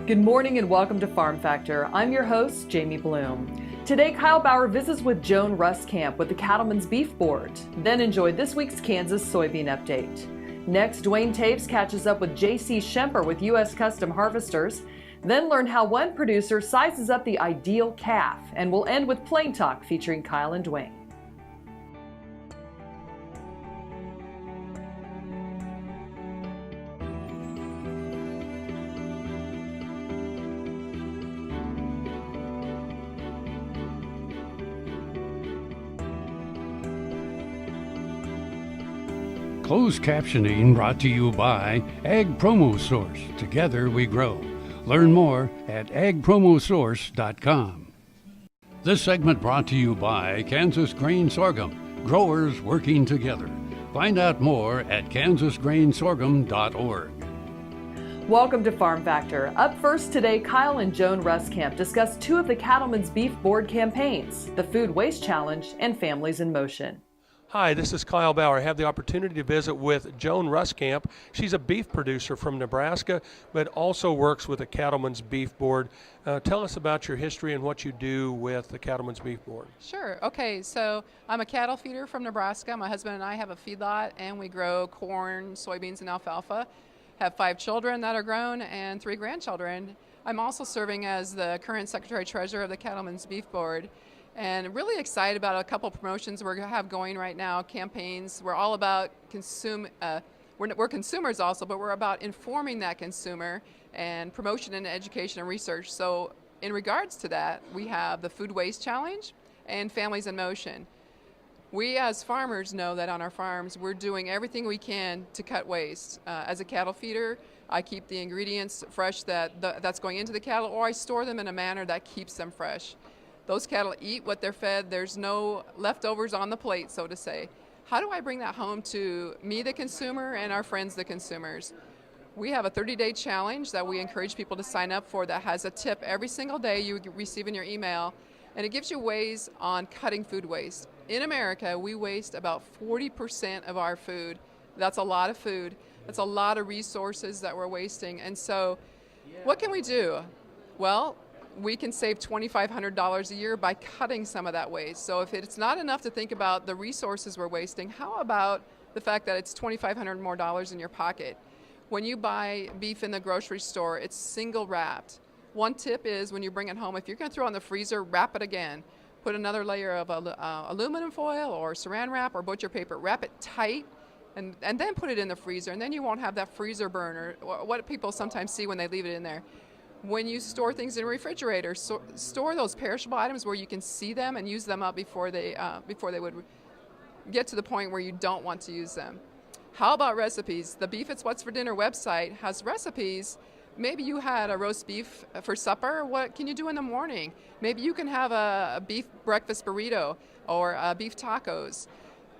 Good morning and welcome to Farm Factor. I'm your host, Jamie Bloom. Today, Kyle Bauer visits with Joan Ruskamp with the Cattlemen's Beef Board. Then enjoy this week's Kansas Soybean Update. Next, Duane Toews catches up with JC Schemper with U.S. Custom Harvesters. Then learn how one producer sizes up the ideal calf. And we'll end with Plain Talk featuring Kyle and Duane. Closed captioning brought to you by Ag Promo Source. Together we grow. Learn more at agpromosource.com. This segment brought to you by Kansas Grain Sorghum. Growers working together. Find out more at kansasgrainsorghum.org. Welcome to Farm Factor. Up first today, Kyle and Joan Ruskamp discuss two of the Cattlemen's Beef Board campaigns, the Food Waste Challenge and Families in Motion. Hi, this is Kyle Bauer. I have the opportunity to visit with Joan Ruskamp. She's a beef producer from Nebraska, but also works with the Cattlemen's Beef Board. Tell us about your history and what you do with the Cattlemen's Beef Board. Sure. Okay, so I'm a cattle feeder from Nebraska. My husband and I have a feedlot, and we grow corn, soybeans, and alfalfa. Have 5 children that are grown and 3 grandchildren. I'm also serving as the current Secretary-Treasurer of the Cattlemen's Beef Board. And really excited about a couple promotions we have going right now, campaigns. We're all about we're consumers also, but we're about informing that consumer and promotion and education and research. So in regards to that, we have the Food Waste Challenge and Families in Motion. We as farmers know that on our farms, we're doing everything we can to cut waste. As a cattle feeder, I keep the ingredients fresh that's going into the cattle, or I store them in a manner that keeps them fresh. Those cattle eat what they're fed. There's no leftovers on the plate, so to say. How do I bring that home to me, the consumer, and our friends, the consumers? We have a 30-day challenge that we encourage people to sign up for that has a tip every single day you receive in your email, and it gives you ways on cutting food waste. In America, we waste about 40% of our food. That's a lot of food. That's a lot of resources that we're wasting. And so what can we do? Well, we can save $2,500 a year by cutting some of that waste. So if it's not enough to think about the resources we're wasting, how about the fact that it's $2,500 more in your pocket? When you buy beef in the grocery store, it's single wrapped. One tip is when you bring it home, if you're going to throw it in the freezer, wrap it again. Put another layer of aluminum foil or saran wrap or butcher paper, wrap it tight, and then put it in the freezer, and then you won't have that freezer burn or what people sometimes see when they leave it in there. When you store things in a refrigerator, store those perishable items where you can see them and use them up before they would get to the point where you don't want to use them. How about recipes? The Beef It's What's for Dinner website has recipes. Maybe you had a roast beef for supper. What can you do in the morning? Maybe you can have a beef breakfast burrito or beef tacos.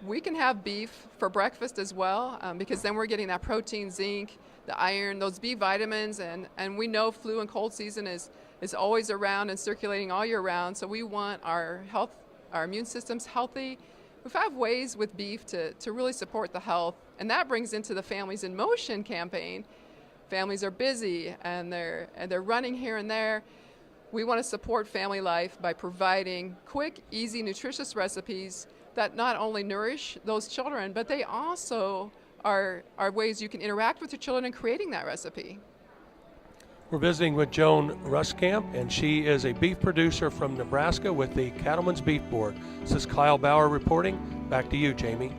We can have beef for breakfast as well because then we're getting that protein, zinc, the iron, those B vitamins, and we know flu and cold season is always around and circulating all year round, so we want our immune systems healthy. We have ways with beef to really support the health, and that brings into the Families in Motion campaign. Families are busy and they're running here and there. We want to support family life by providing quick, easy, nutritious recipes that not only nourish those children, but they also are ways you can interact with your children in creating that recipe. We're visiting with Joan Ruskamp, and she is a beef producer from Nebraska with the Cattlemen's Beef Board. This is Kyle Bauer reporting. Back to you, Jamie.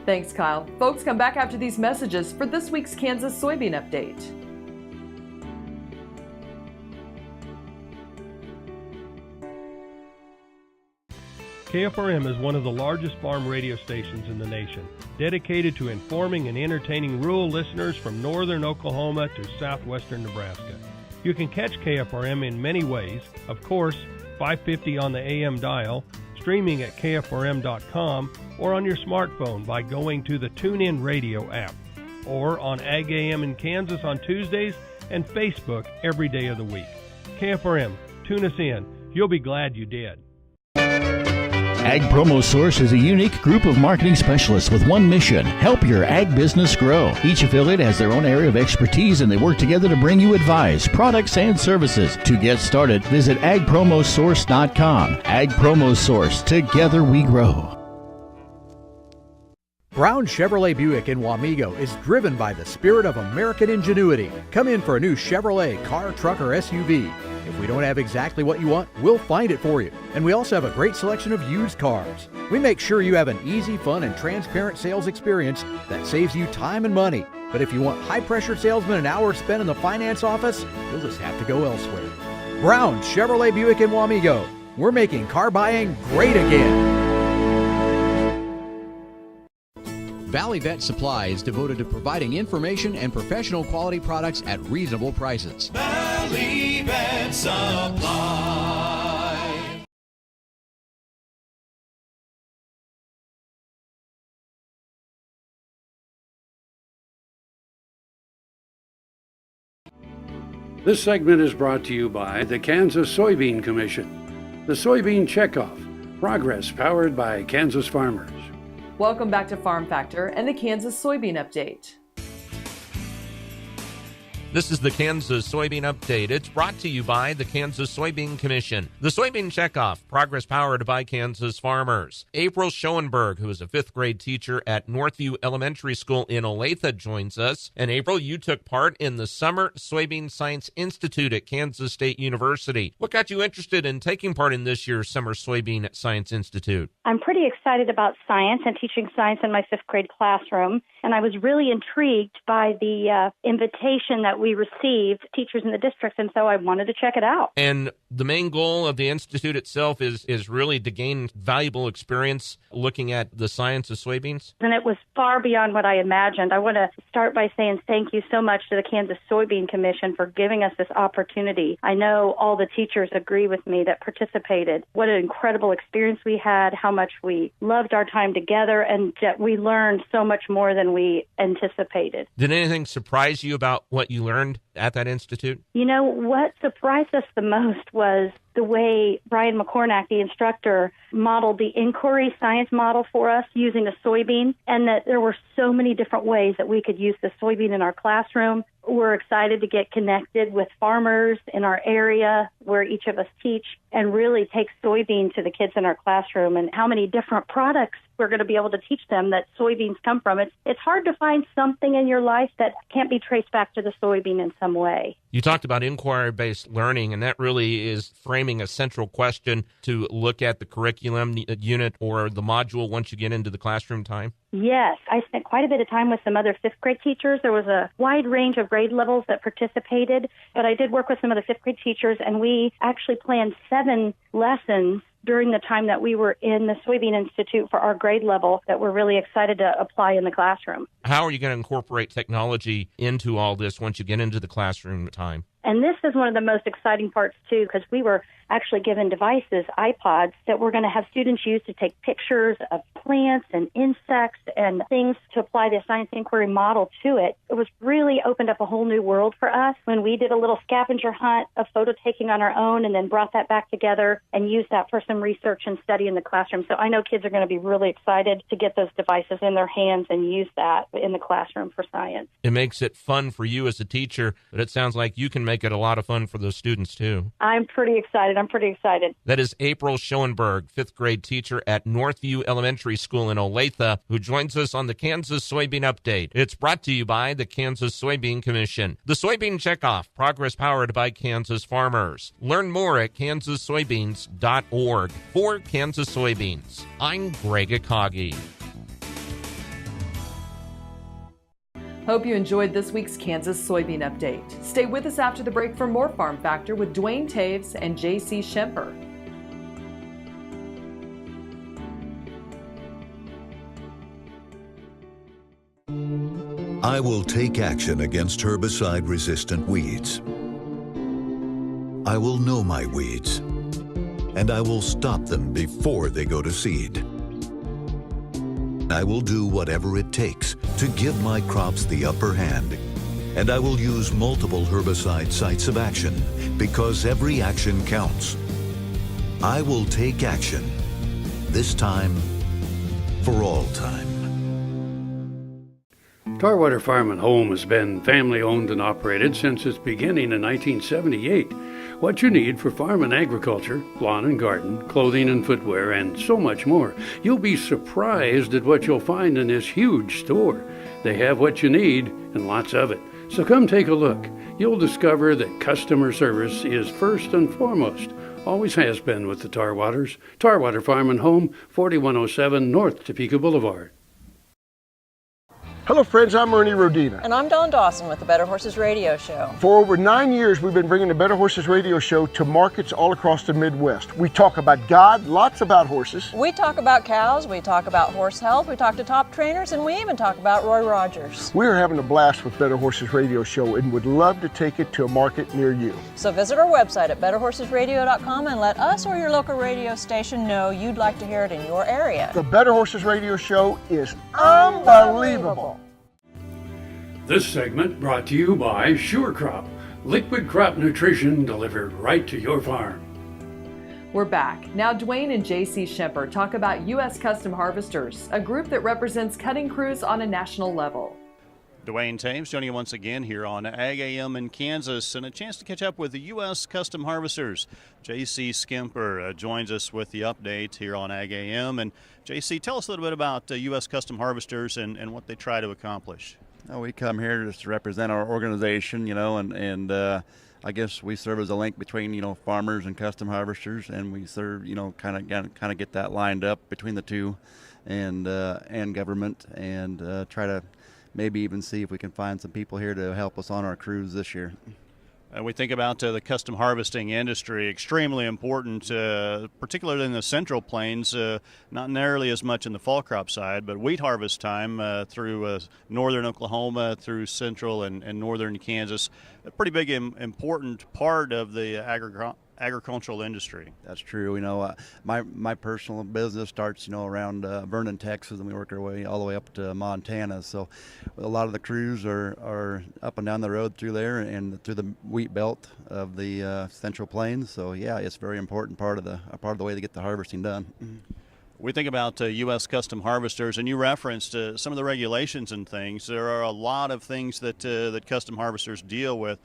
Thanks, Kyle. Folks, come back after these messages for this week's Kansas Soybean Update. KFRM is one of the largest farm radio stations in the nation, dedicated to informing and entertaining rural listeners from northern Oklahoma to southwestern Nebraska. You can catch KFRM in many ways, of course, 550 on the AM dial, streaming at kfrm.com, or on your smartphone by going to the TuneIn Radio app, or on Ag AM in Kansas on Tuesdays and Facebook every day of the week. KFRM, tune us in. You'll be glad you did. Ag Promo Source is a unique group of marketing specialists with one mission: help your ag business grow. Each affiliate has their own area of expertise, and they work together to bring you advice, products, and services. To get started, visit agpromosource.com. Ag Promo Source. Together we grow. Brown Chevrolet Buick in Wamego is driven by the spirit of American ingenuity. Come in for a new Chevrolet car, truck, or SUV. If we don't have exactly what you want, we'll find it for you. And we also have a great selection of used cars. We make sure you have an easy, fun, and transparent sales experience that saves you time and money. But if you want high-pressure salesmen and hours spent in the finance office, you'll just have to go elsewhere. Brown Chevrolet Buick in Wamego. We're making car buying great again. Valley Vet Supply is devoted to providing information and professional quality products at reasonable prices. Valley Vet Supply. This segment is brought to you by the Kansas Soybean Commission. The Soybean Checkoff. Progress powered by Kansas farmers. Welcome back to Farm Factor and the Kansas Soybean Update. This is the Kansas Soybean Update. It's brought to you by the Kansas Soybean Commission. The Soybean Checkoff, progress powered by Kansas farmers. April Schoenberg, who is a fifth grade teacher at Northview Elementary School in Olathe, joins us. And April, you took part in the Summer Soybean Science Institute at Kansas State University. What got you interested in taking part in this year's Summer Soybean Science Institute? I'm pretty excited about science and teaching science in my fifth grade classroom. And I was really intrigued by the invitation that we received, teachers in the district, and so I wanted to check it out. And the main goal of the Institute itself is really to gain valuable experience looking at the science of soybeans? And it was far beyond what I imagined. I want to start by saying thank you so much to the Kansas Soybean Commission for giving us this opportunity. I know all the teachers agree with me that participated. What an incredible experience we had, how much we loved our time together, and that we learned so much more than we anticipated. Did anything surprise you about what you learned at that institute? You know, what surprised us the most was the way Brian McCornack, the instructor, modeled the inquiry science model for us using a soybean, and that there were so many different ways that we could use the soybean in our classroom. We're excited to get connected with farmers in our area where each of us teach and really take soybean to the kids in our classroom, and how many different products we're going to be able to teach them that soybeans come from. It's hard to find something in your life that can't be traced back to the soybean in some way. You talked about inquiry-based learning, and that really is framing a central question to look at the curriculum unit or the module once you get into the classroom time. Yes, I spent quite a bit of time with some other fifth grade teachers. There was a wide range of grade levels that participated, but I did work with some of the fifth grade teachers, and we actually planned 7 lessons during the time that we were in the Soybean Institute for our grade level that we're really excited to apply in the classroom. How are you going to incorporate technology into all this once you get into the classroom time? And this is one of the most exciting parts, too, because we were actually given devices, iPods, that we're going to have students use to take pictures of plants and insects and things to apply the science inquiry model to it. It was really opened up a whole new world for us when we did a little scavenger hunt of photo taking on our own and then brought that back together and used that for some research and study in the classroom. So I know kids are going to be really excited to get those devices in their hands and use that in the classroom for science. It makes it fun for you as a teacher, but it sounds like you can make it a lot of fun for those students, too. I'm pretty excited. That is April Schoenberg, fifth grade teacher at Northview Elementary School in Olathe, who joins us on the Kansas Soybean Update. It's brought to you by the Kansas Soybean Commission. The Soybean Checkoff, progress powered by Kansas farmers. Learn more at kansassoybeans.org. For Kansas Soybeans, I'm Greg Akagi. Hope you enjoyed this week's Kansas Soybean Update. Stay with us after the break for more Farm Factor with Duane Toews and JC Schemper. I will take action against herbicide-resistant weeds. I will know my weeds, and I will stop them before they go to seed. I will do whatever it takes to give my crops the upper hand, and I will use multiple herbicide sites of action because every action counts. I will take action This time, for all time. Tarwater Farm and Home has been family owned and operated since its beginning in 1978. What you need for farm and agriculture, lawn and garden, clothing and footwear, and so much more. You'll be surprised at what you'll find in this huge store. They have what you need and lots of it. So come take a look. You'll discover that customer service is first and foremost. Always has been with the Tarwaters. Tarwater Farm and Home, 4107 North Topeka Boulevard. Hello friends, I'm Ernie Rodina. And I'm Dawn Dawson with the Better Horses Radio Show. For over 9 years, we've been bringing the Better Horses Radio Show to markets all across the Midwest. We talk about God, lots about horses. We talk about cows, we talk about horse health, we talk to top trainers, and we even talk about Roy Rogers. We're having a blast with Better Horses Radio Show and would love to take it to a market near you. So visit our website at betterhorsesradio.com and let us or your local radio station know you'd like to hear it in your area. The Better Horses Radio Show is unbelievable. This segment brought to you by Sure Crop, liquid crop nutrition delivered right to your farm. We're back. Now Duane and JC Schemper talk about U.S. Custom Harvesters, a group that represents cutting crews on a national level. Duane Toews joining you once again here on Ag AM in Kansas, and a chance to catch up with the U.S. Custom Harvesters. JC Schemper joins us with the update here on Ag AM. And JC, tell us a little bit about U.S. Custom Harvesters and what they try to accomplish. We come here just to represent our organization, and I guess we serve as a link between, farmers and custom harvesters, and we serve, kind of get that lined up between the two and government, and try to maybe even see if we can find some people here to help us on our crews this year. We think about the custom harvesting industry, extremely important, particularly in the Central Plains, not nearly as much in the fall crop side, but wheat harvest time through northern Oklahoma, through central and northern Kansas, a pretty big important part of the agricultural industry. That's true. My personal business starts, around Vernon, Texas, and we work our way all the way up to Montana. So a lot of the crews are up and down the road through there and through the wheat belt of the Central Plains. So yeah, it's a very important part of the way to get the harvesting done. We think about U.S. Custom Harvesters, and you referenced some of the regulations and things. There are a lot of things that Custom Harvesters deal with.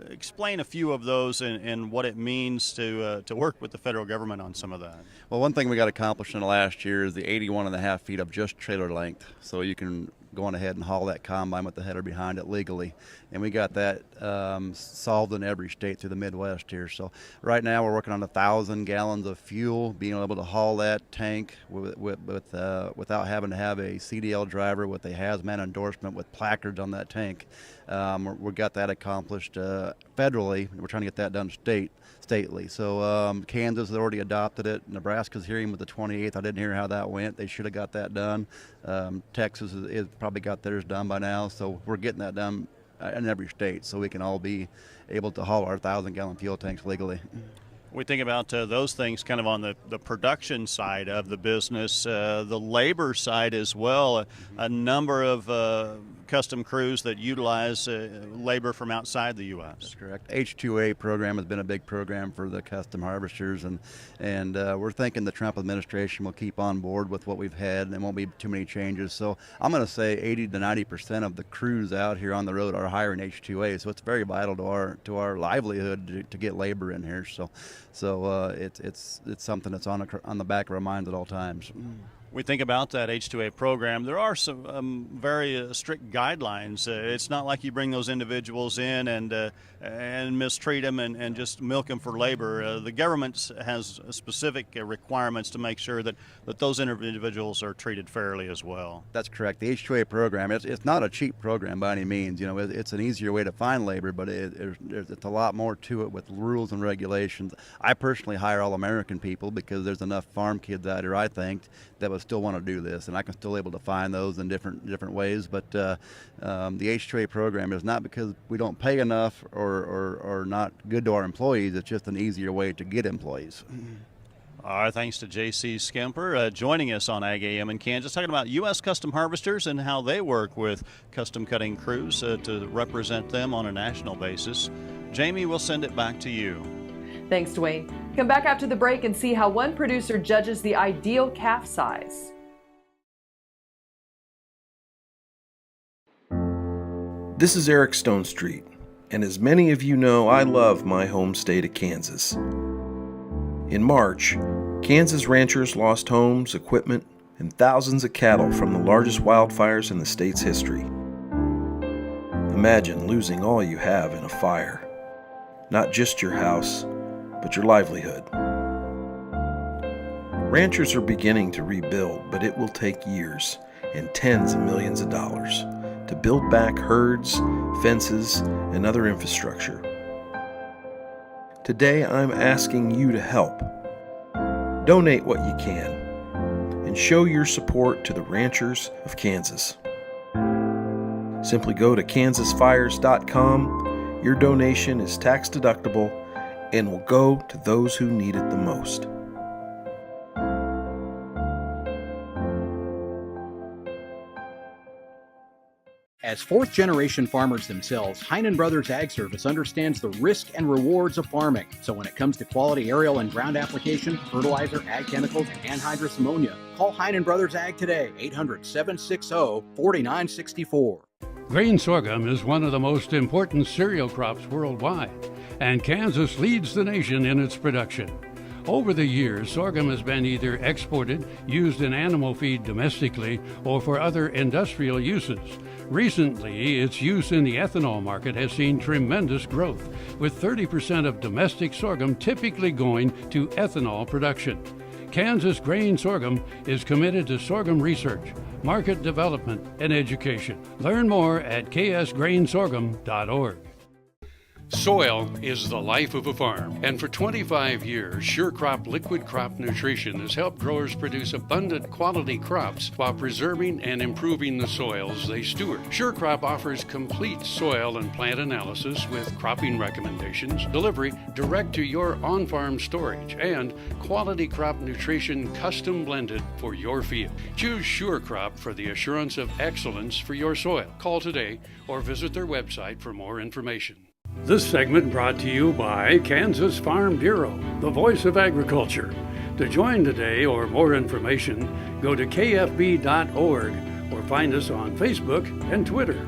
Explain a few of those and what it means to work with the federal government on some of that. Well, one thing we got accomplished in the last year is the 81.5 feet of just trailer length, so you can go on ahead and haul that combine with the header behind it legally. And we got that solved in every state through the Midwest here. So right now we're working on 1,000 gallons of fuel, being able to haul that tank without having to have a CDL driver with a hazmat endorsement with placards on that tank. We got that accomplished federally. We're trying to get that done stately. So Kansas has already adopted it. Nebraska's hearing with the 28th. I didn't hear how that went. They should have got that done. Texas is probably got theirs done by now. So we're getting that done in every state so we can all be able to haul our 1,000-gallon fuel tanks legally. We think about those things kind of on the production side of the business, the labor side as well. A number of custom crews that utilize labor from outside the U.S. That's correct. H-2A program has been a big program for the custom harvesters, and we're thinking the Trump administration will keep on board with what we've had, and there won't be too many changes. So I'm going to say 80 to 90% of the crews out here on the road are hiring H-2A, so it's very vital to our livelihood to get labor in here. So it's something that's on the back of our minds at all times. We think about that H-2A program. There are some very strict guidelines. It's not like you bring those individuals in and mistreat them and just milk them for labor. The government has specific requirements to make sure that those individuals are treated fairly as well. That's correct. The H-2A program, it's not a cheap program by any means. It's an easier way to find labor, but it's a lot more to it with rules and regulations. I personally hire all American people because there's enough farm kids out here, I think, that would still want to do this, and I can still able to find those in different ways. But the H-2A program is not because we don't pay enough or not good to our employees. It's just an easier way to get employees. Our thanks to JC Schemper joining us on Ag AM in Kansas, talking about U.S. Custom Harvesters and how they work with custom cutting crews to represent them on a national basis. Jamie, we'll send it back to you. Thanks, Duane. Come back after the break and see how one producer judges the ideal calf size. This is Eric Stonestreet, and as many of you know, I love my home state of Kansas. In March, Kansas ranchers lost homes, equipment, and thousands of cattle from the largest wildfires in the state's history. Imagine losing all you have in a fire. Not just your house, but your livelihood. Ranchers are beginning to rebuild, but it will take years and tens of millions of dollars to build back herds, fences, and other infrastructure. Today, I'm asking you to help. Donate what you can and show your support to the ranchers of Kansas. Simply go to kansasfires.com. Your donation is tax deductible and will go to those who need it the most. As fourth-generation farmers themselves, Heinen Brothers Ag Service understands the risk and rewards of farming. So when it comes to quality aerial and ground application, fertilizer, ag chemicals, and anhydrous ammonia, call Heinen Brothers Ag today, 800-760-4964. Grain sorghum is one of the most important cereal crops worldwide, and Kansas leads the nation in its production. Over the years, sorghum has been either exported, used in animal feed domestically, or for other industrial uses. Recently, its use in the ethanol market has seen tremendous growth, with 30% of domestic sorghum typically going to ethanol production. Kansas Grain Sorghum is committed to sorghum research, market development, and education. Learn more at ksgrainsorghum.org. Soil is the life of a farm, and for 25 years, SureCrop Liquid Crop Nutrition has helped growers produce abundant quality crops while preserving and improving the soils they steward. SureCrop offers complete soil and plant analysis with cropping recommendations, delivery direct to your on-farm storage, and quality crop nutrition custom blended for your field. Choose SureCrop for the assurance of excellence for your soil. Call today or visit their website for more information. This segment brought to you by Kansas Farm Bureau, the voice of agriculture. To join today or more information, go to kfb.org or find us on Facebook and Twitter.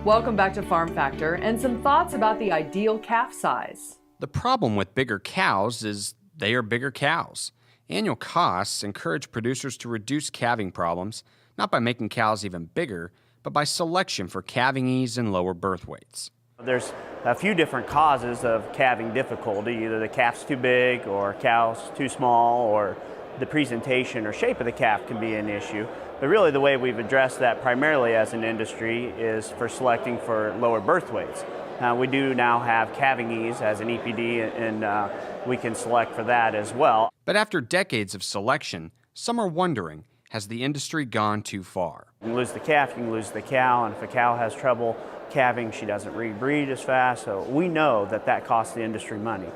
Welcome back to Farm Factor and some thoughts about the ideal calf size. The problem with bigger cows is they are bigger cows. Annual costs encourage producers to reduce calving problems, not by making cows even bigger, but by selection for calving ease and lower birth weights. There's a few different causes of calving difficulty. Either the calf's too big or cow's too small, or the presentation or shape of the calf can be an issue. But really the way we've addressed that primarily as an industry is for selecting for lower birth weights. We do now have calving ease as an EPD, and we can select for that as well. But after decades of selection, some are wondering, has the industry gone too far? You can lose the calf, you can lose the cow, and if a cow has trouble calving, she doesn't rebreed as fast. So we know that that costs the industry money.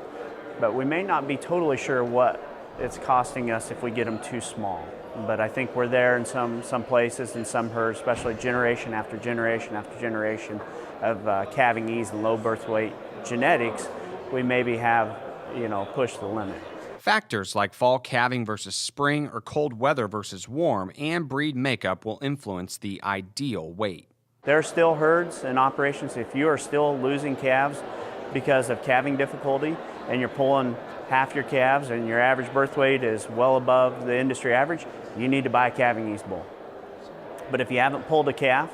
But we may not be totally sure what it's costing us if we get them too small. But I think we're there in some places and some herds, especially generation after generation after generation of calving ease and low birth weight genetics, we maybe have, pushed the limit. Factors like fall calving versus spring or cold weather versus warm and breed makeup will influence the ideal weight. There are still herds and operations. If you are still losing calves because of calving difficulty and you're pulling half your calves and your average birth weight is well above the industry average, you need to buy a calving ease bull. But if you haven't pulled a calf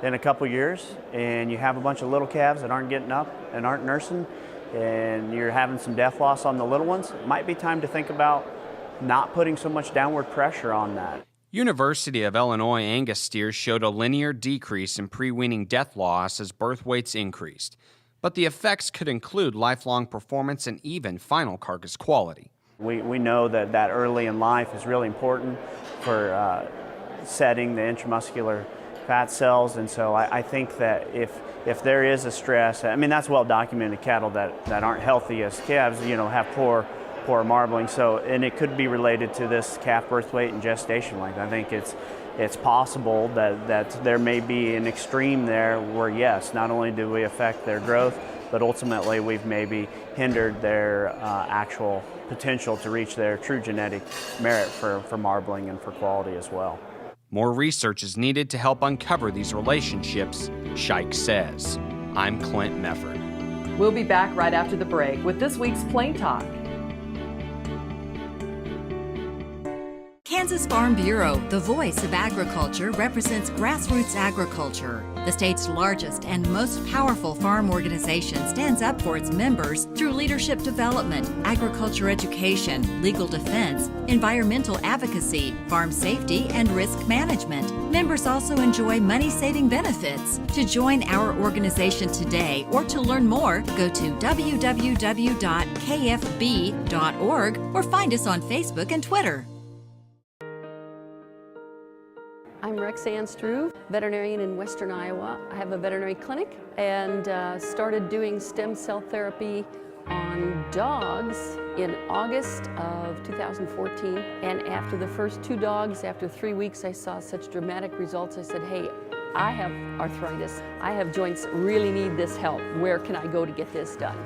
in a couple years and you have a bunch of little calves that aren't getting up and aren't nursing and you're having some death loss on the little ones, it might be time to think about not putting so much downward pressure on that. University of Illinois Angus steers showed a linear decrease in pre-weaning death loss as birth weights increased, but the effects could include lifelong performance and even final carcass quality. We know that early in life is really important for setting the intramuscular fat cells, and so I think that if there is a stress, that's well documented, cattle that aren't healthy as calves, have poor marbling, and it could be related to this calf birth weight and gestation length. I think it's possible that there may be an extreme there where, yes, not only do we affect their growth, but ultimately we've maybe hindered their actual potential to reach their true genetic merit for marbling and for quality as well. More research is needed to help uncover these relationships, Scheich says. I'm Clint Mefford. We'll be back right after the break with this week's Plain Talk. Kansas Farm Bureau, the voice of agriculture, represents grassroots agriculture. The state's largest and most powerful farm organization stands up for its members through leadership development, agriculture education, legal defense, environmental advocacy, farm safety, and risk management. Members also enjoy money-saving benefits. To join our organization today or to learn more, go to www.kfb.org or find us on Facebook and Twitter. I'm Rexanne Struve, veterinarian in Western Iowa. I have a veterinary clinic and started doing stem cell therapy on dogs in August of 2014. And after the first 2 dogs, after 3 weeks, I saw such dramatic results. I said, hey, I have arthritis. I have joints that really need this help. Where can I go to get this done?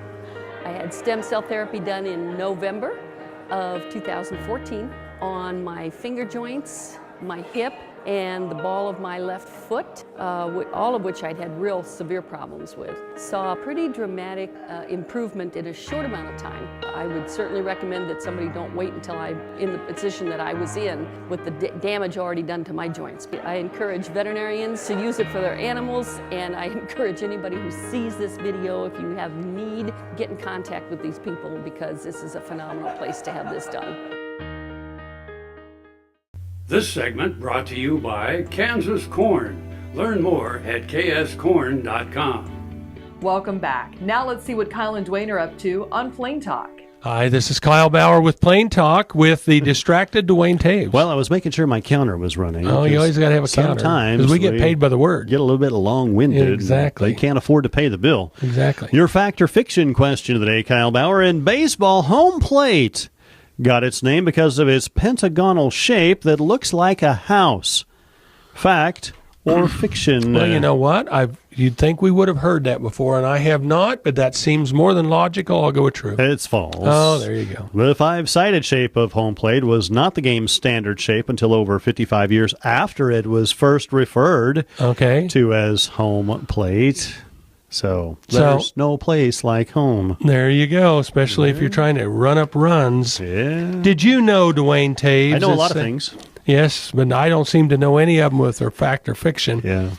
I had stem cell therapy done in November of 2014 on my finger joints, my hip, and the ball of my left foot, all of which I'd had real severe problems with. Saw a pretty dramatic improvement in a short amount of time. I would certainly recommend that somebody don't wait until I'm in the position that I was in with the damage already done to my joints. I encourage veterinarians to use it for their animals, and I encourage anybody who sees this video, if you have need, get in contact with these people because this is a phenomenal place to have this done. This segment brought to you by Kansas Corn. Learn more at kscorn.com. Welcome back. Now let's see what Kyle and Duane are up to on Plain Talk. Hi, this is Kyle Bauer with Plain Talk with the distracted Duane Toews. Well, I was making sure my counter was running. Oh, you always got to have a counter. Sometimes because we get paid by the word. Get a little bit long-winded. Exactly. They can't afford to pay the bill. Exactly. Your fact or fiction question of the day, Kyle Bauer. In baseball, home plate got its name because of its pentagonal shape that looks like a house. Fact or fiction? Well, you know what? You'd think we would have heard that before, and I have not, but that seems more than logical. I'll go with true. It's false. Oh, there you go. The 5-sided shape of home plate was not the game's standard shape until over 55 years after it was first referred to as home plate. So there's no place like home. There you go, especially if you're trying to run up runs. Yeah. Did you know Duane Toews? I know a lot of things. Yes, but I don't seem to know any of them with their fact or fiction. Yeah.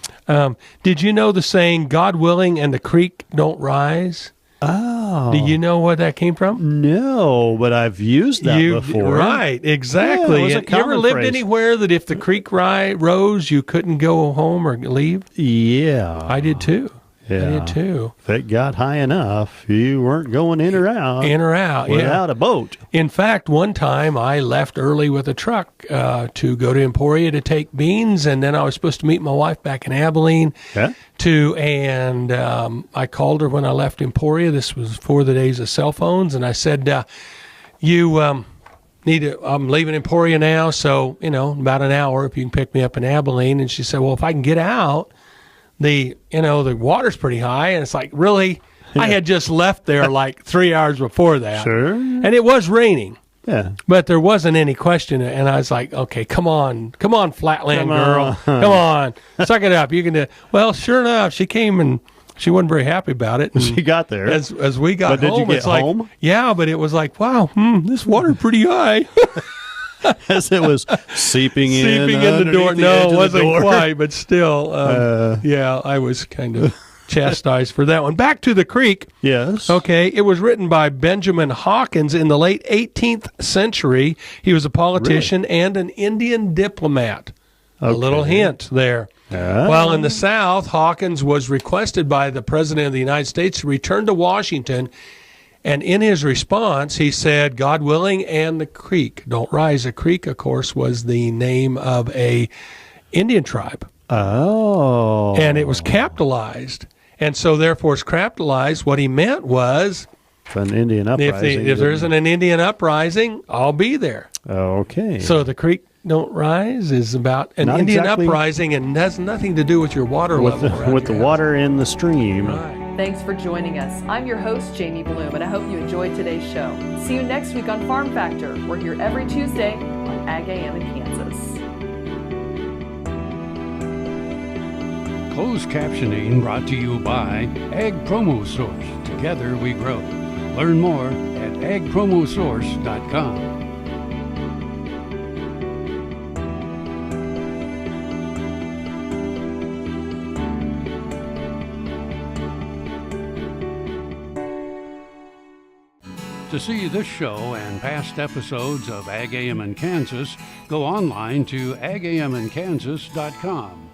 Did you know the saying, God willing and the creek don't rise? Oh. Do you know where that came from? No, but I've used that before. Right, exactly. Yeah, you ever lived anywhere that if the creek rose, you couldn't go home or leave? Yeah. I did too. Yeah. I did too. If it got high enough, you weren't going in or out. Without a boat. In fact, one time I left early with a truck to go to Emporia to take beans, and then I was supposed to meet my wife back in Abilene. Yeah. I called her when I left Emporia. This was before the days of cell phones, and I said, I'm leaving Emporia now, so, about an hour if you can pick me up in Abilene. And she said, well, if I can get out, the water's pretty high. And it's like, really? I had just left there like 3 hours before that. Sure. And it was raining. Yeah. But there wasn't any question. And I was like, okay, come on, Flatland girl. Come on. Suck it up. You can do it. Well, sure enough, she came and she wasn't very happy about it. And she got there. As we got home. But did you get home? Like, yeah, but it was like, wow, this water's pretty high. As it was seeping in the door. No, it wasn't quite, but still, yeah, I was kind of chastised for that one. Back to the creek. Yes. Okay, it was written by Benjamin Hawkins in the late 18th century. He was a politician and an Indian diplomat. A little hint there. While in the South, Hawkins was requested by the President of the United States to return to Washington. And in his response, he said, God willing, and the creek don't rise. A creek, of course, was the name of a Indian tribe. Oh. And it was capitalized. And so, therefore, it's capitalized. What he meant was, an Indian uprising. If there isn't an Indian uprising, I'll be there. Okay. So the creek don't rise is about an Indian uprising and has nothing to do with your water level. With the water in the stream. Right. Thanks for joining us. I'm your host, Jamie Bloom, and I hope you enjoyed today's show. See you next week on Farm Factor. We're here every Tuesday on Ag AM in Kansas. Closed captioning brought to you by Ag Promo Source. Together we grow. Learn more at agpromosource.com. To see this show and past episodes of Ag AM in Kansas, go online to agaminkansas.com.